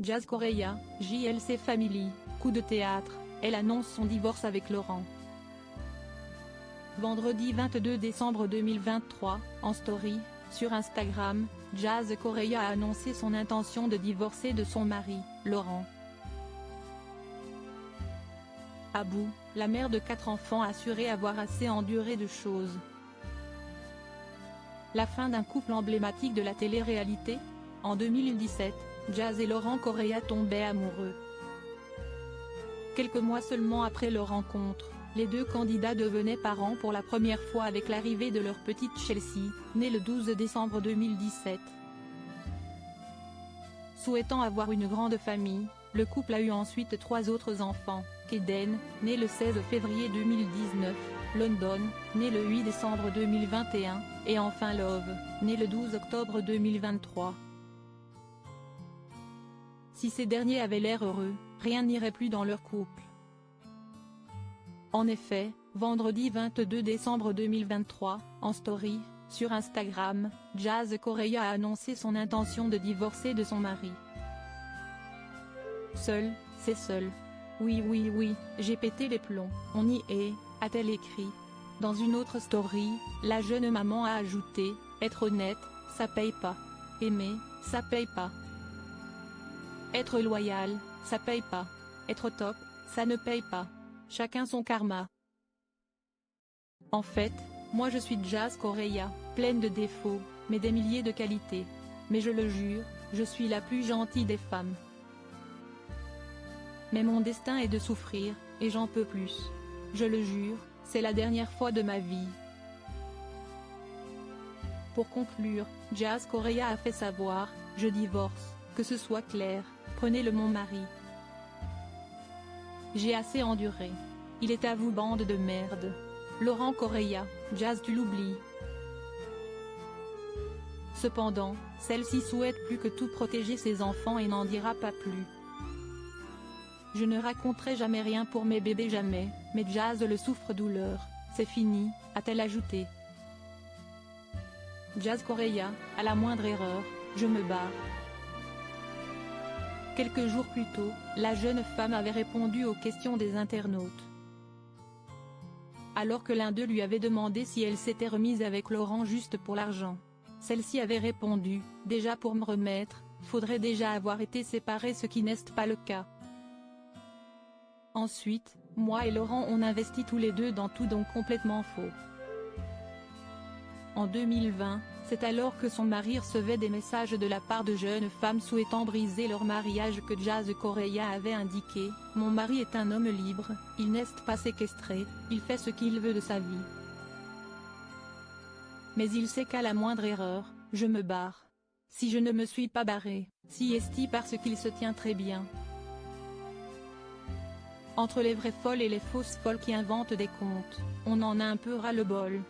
Jazz Correia, JLC Family, coup de théâtre, elle annonce son divorce avec Laurent. Vendredi 22 décembre 2023, en story, sur Instagram, Jazz Correia a annoncé son intention de divorcer de son mari, Laurent. À bout, la mère de 4 enfants a assuré avoir assez enduré de choses. La fin d'un couple emblématique de la télé-réalité? En 2017, Jazz et Laurent Correia tombaient amoureux. Quelques mois seulement après leur rencontre, les deux candidats devenaient parents pour la première fois avec l'arrivée de leur petite Chelsea, née le 12 décembre 2017. Souhaitant avoir une grande famille, le couple a eu ensuite 3 autres enfants, Kaden, né le 16 février 2019, London, né le 8 décembre 2021, et enfin Love, né le 12 octobre 2023. Si ces derniers avaient l'air heureux, rien n'irait plus dans leur couple. En effet, vendredi 22 décembre 2023, en story, sur Instagram, Jazz Correia a annoncé son intention de divorcer de son mari. Seul, c'est seul. Oui, j'ai pété les plombs, on y est, a-t-elle écrit. Dans une autre story, la jeune maman a ajouté, être honnête, ça paye pas. Aimer, ça paye pas. Être loyal, ça paye pas. Être top, ça ne paye pas. Chacun son karma. En fait, moi je suis Jazz Correia, pleine de défauts, mais des milliers de qualités. Mais je le jure, je suis la plus gentille des femmes. Mais mon destin est de souffrir, et j'en peux plus. Je le jure, c'est la dernière fois de ma vie. Pour conclure, Jazz Correia a fait savoir, je divorce, que ce soit clair, prenez-le mon mari. J'ai assez enduré. Il est à vous bande de merde. Laurent Correia, Jazz tu l'oublies. Cependant, celle-ci souhaite plus que tout protéger ses enfants et n'en dira pas plus. Je ne raconterai jamais rien pour mes bébés jamais, mais Jazz le souffre-douleur, c'est fini, a-t-elle ajouté. Jazz Correia, à la moindre erreur, je me barre. Quelques jours plus tôt, la jeune femme avait répondu aux questions des internautes. Alors que l'un d'eux lui avait demandé si elle s'était remise avec Laurent juste pour l'argent. Celle-ci avait répondu, déjà pour me remettre, faudrait déjà avoir été séparés, ce qui n'est pas le cas. Ensuite, moi et Laurent on investit tous les deux dans tout, donc complètement faux. En 2020, c'est alors que son mari recevait des messages de la part de jeunes femmes souhaitant briser leur mariage que Jazz Correia avait indiqué, mon mari est un homme libre, il n'est pas séquestré, il fait ce qu'il veut de sa vie. Mais il sait qu'à la moindre erreur, je me barre. Si je ne me suis pas barré, si est parce qu'il se tient très bien. Entre les vraies folles et les fausses folles qui inventent des contes, on en a un peu ras-le-bol.